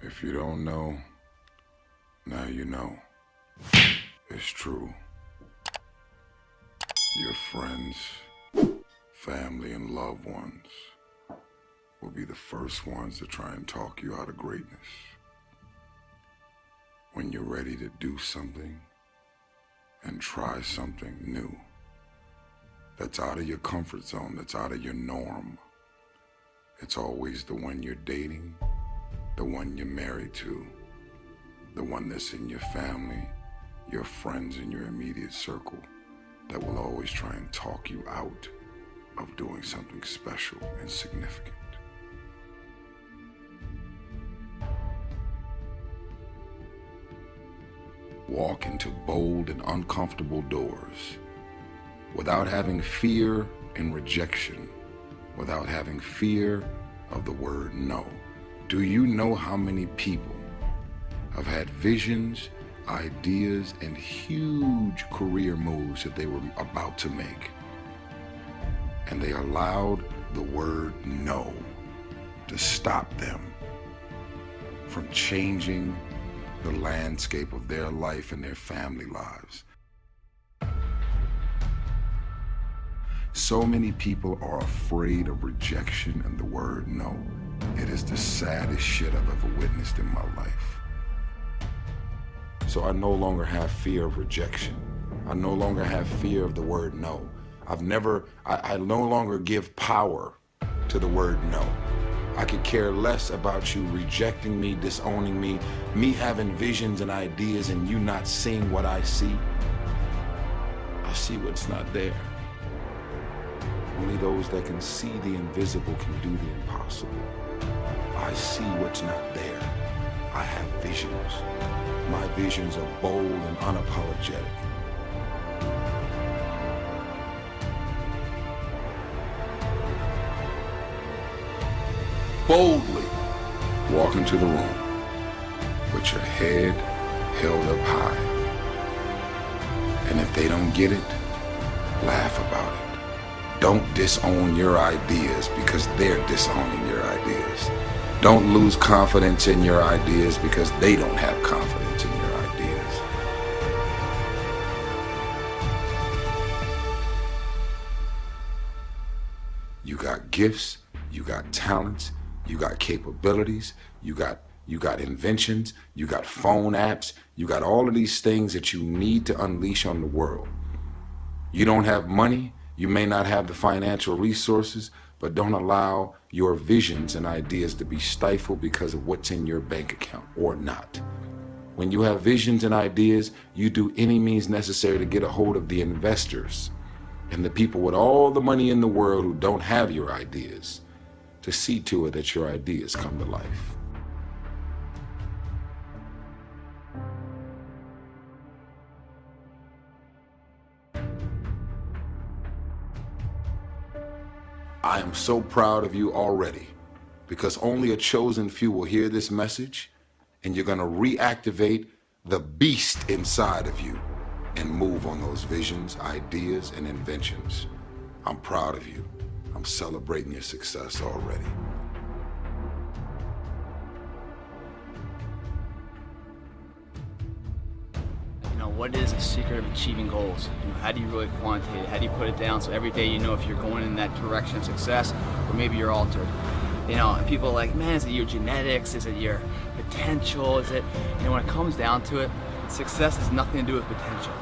If you don't know, now you know. It's true. Your friends, family, and loved ones will be the first ones to try and talk you out of greatness. When you're ready to do something and try something new that's out of your comfort zone, that's out of your norm, it's always the one you're dating, the one you're married to, the one that's in your family, your friends in your immediate circle, that will always try and talk you out of doing something special and significant. Walk into bold and uncomfortable doors without having fear and rejection, without having fear of the word no. Do you know how many people have had visions, ideas, and huge career moves that they were about to make, and they allowed the word no to stop them from changing the landscape of their life and their family lives? So many people are afraid of rejection and the word no. It is the saddest shit I've ever witnessed in my life. So I no longer have fear of rejection. I no longer have fear of the word no. I no longer give power to the word no. I could care less about you rejecting me, disowning me, me having visions and ideas and you not seeing what I see. I see what's not there. Only those that can see the invisible can do the impossible. I see what's not there. I have visions. My visions are bold and unapologetic. Boldly walk into the room with your head held up high. And if they don't get it, laugh about it. Don't disown your ideas because they're disowning your ideas. Don't lose confidence in your ideas because they don't have confidence in your ideas. You got gifts, you got talents, you got capabilities, you got inventions, you got phone apps, you got all of these things that you need to unleash on the world. You don't have money, you may not have the financial resources, but don't allow your visions and ideas to be stifled because of what's in your bank account or not. When you have visions and ideas, you do any means necessary to get a hold of the investors and the people with all the money in the world who don't have your ideas to see to it that your ideas come to life. I am so proud of you already, because only a chosen few will hear this message, and you're going to reactivate the beast inside of you and move on those visions, ideas, and inventions. I'm proud of you. I'm celebrating your success already. What is the secret of achieving goals? How do you really quantitate it? How do you put it down so every day you know if you're going in that direction of success or maybe you're altered? And people are like, man, is it your genetics? Is it your potential? Is it? When it comes down to it, success has nothing to do with potential.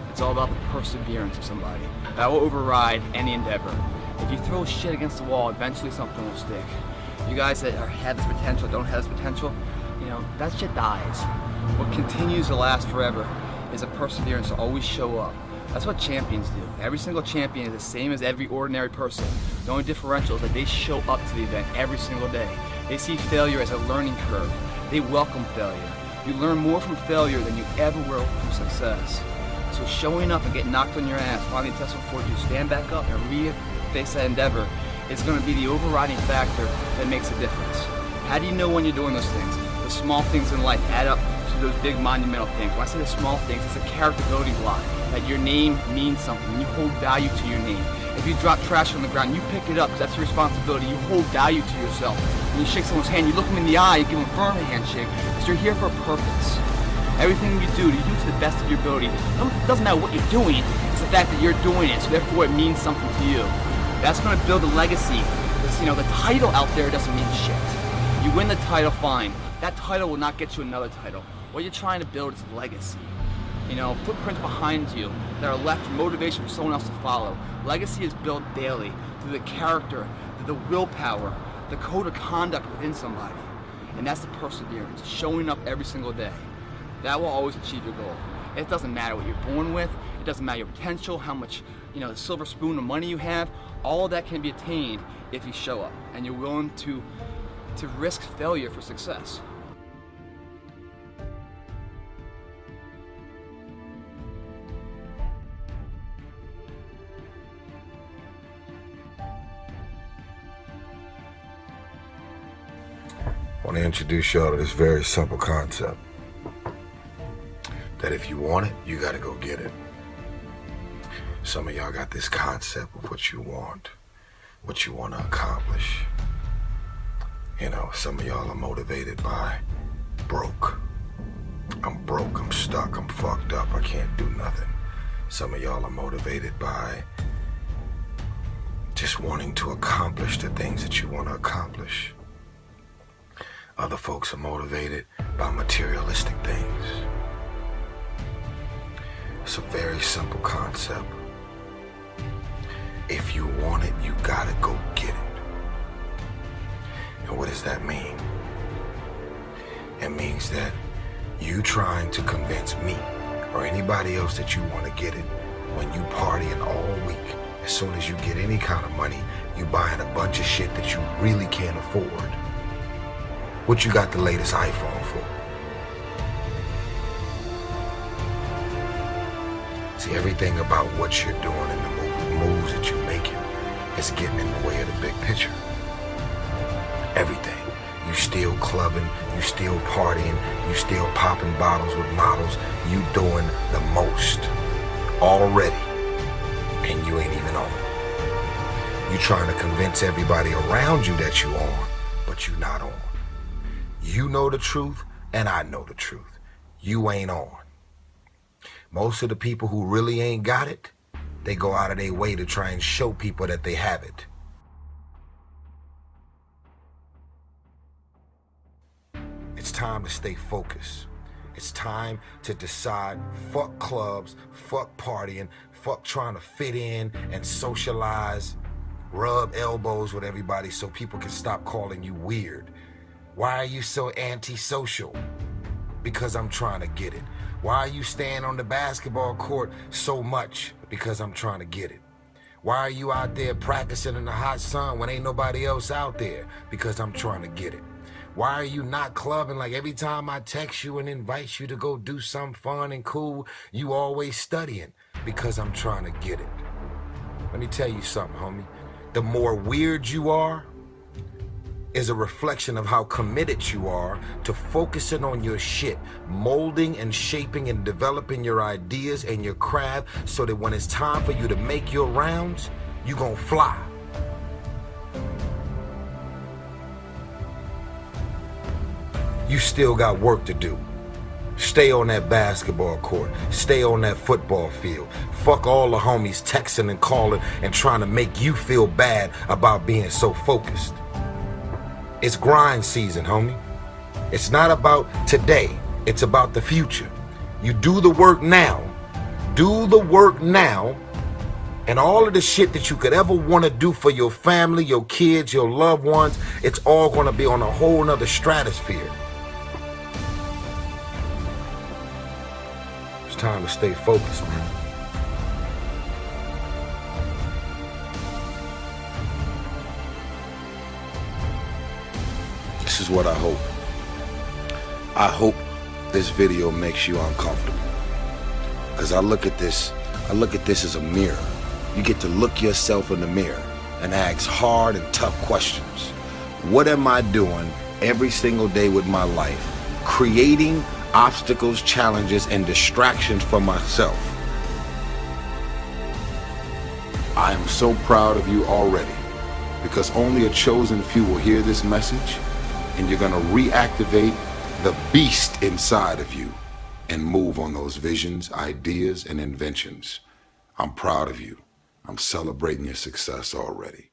It's all about the perseverance of somebody. That will override any endeavor. If you throw shit against the wall, eventually something will stick. You guys that have this potential, don't have this potential, that shit dies. What continues to last forever is a perseverance to always show up. That's what champions do. Every single champion is the same as every ordinary person. The only differential is that they show up to the event every single day. They see failure as a learning curve. They welcome failure. You learn more from failure than you ever will from success. So showing up and getting knocked on your ass, finding tests before you stand back up and re-face that endeavor is going to be the overriding factor that makes a difference. How do you know when you're doing those things? The small things in life add up to those big monumental things. When I say the small things, it's a character building block. That your name means something. You hold value to your name. If you drop trash on the ground, you pick it up because that's your responsibility. You hold value to yourself. When you shake someone's hand, you look them in the eye, you give them a firm handshake, because you're here for a purpose. Everything you do to the best of your ability. It doesn't matter what you're doing, it's the fact that you're doing it, so therefore it means something to you. That's going to build a legacy. Because, the title out there doesn't mean shit. You win the title, fine. That title will not get you another title. What you're trying to build is a legacy. Footprints behind you that are left for motivation for someone else to follow. Legacy is built daily through the character, through the willpower, the code of conduct within somebody. And that's the perseverance, showing up every single day. That will always achieve your goal. It doesn't matter what you're born with. It doesn't matter your potential, how much, the silver spoon of money you have. All of that can be attained if you show up and you're willing to risk failure for success. I want to introduce y'all to this very simple concept. That if you want it, you got to go get it. Some of y'all got this concept of what you want to accomplish. Some of y'all are motivated by broke. I'm broke, I'm stuck, I'm fucked up, I can't do nothing. Some of y'all are motivated by just wanting to accomplish the things that you want to accomplish. Other folks are motivated by materialistic things. It's a very simple concept. If you want it, you gotta go get it. And what does that mean? It means that you trying to convince me or anybody else that you want to get it when you partying all week. As soon as you get any kind of money, you buying a bunch of shit that you really can't afford. What you got the latest iPhone for? See, everything about what you're doing and the moves that you're making is getting in the way of the big picture. Everything. You still clubbing, you still partying, you still popping bottles with models. You doing the most already, and you ain't even on. You trying to convince everybody around you that you on, but you not on. You know the truth, and I know the truth. You ain't on. Most of the people who really ain't got it, they go out of their way to try and show people that they have it. It's time to stay focused. It's time to decide, fuck clubs, fuck partying, fuck trying to fit in and socialize, rub elbows with everybody so people can stop calling you weird. Why are you so antisocial? Because I'm trying to get it. Why are you staying on the basketball court so much? Because I'm trying to get it. Why are you out there practicing in the hot sun when ain't nobody else out there? Because I'm trying to get it. Why are you not clubbing? Like every time I text you and invite you to go do something fun and cool, you always studying? Because I'm trying to get it. Let me tell you something, homie. The more weird you are is a reflection of how committed you are to focusing on your shit, molding and shaping and developing your ideas and your craft so that when it's time for you to make your rounds, you gonna fly. You still got work to do. Stay on that basketball court. Stay on that football field. Fuck all the homies texting and calling and trying to make you feel bad about being so focused. It's grind season, homie. It's not about today. It's about the future. You do the work now. Do the work now. And all of the shit that you could ever want to do for your family, your kids, your loved ones, it's all going to be on a whole nother stratosphere. It's time to stay focused, man. This is what I hope. I hope this video makes you uncomfortable. Because I look at this as a mirror. You get to look yourself in the mirror and ask hard and tough questions. What am I doing every single day with my life? Creating obstacles, challenges, and distractions for myself. I am so proud of you already. because only a chosen few will hear this message, and you're going to reactivate the beast inside of you and move on those visions, ideas, and inventions. I'm proud of you. I'm celebrating your success already.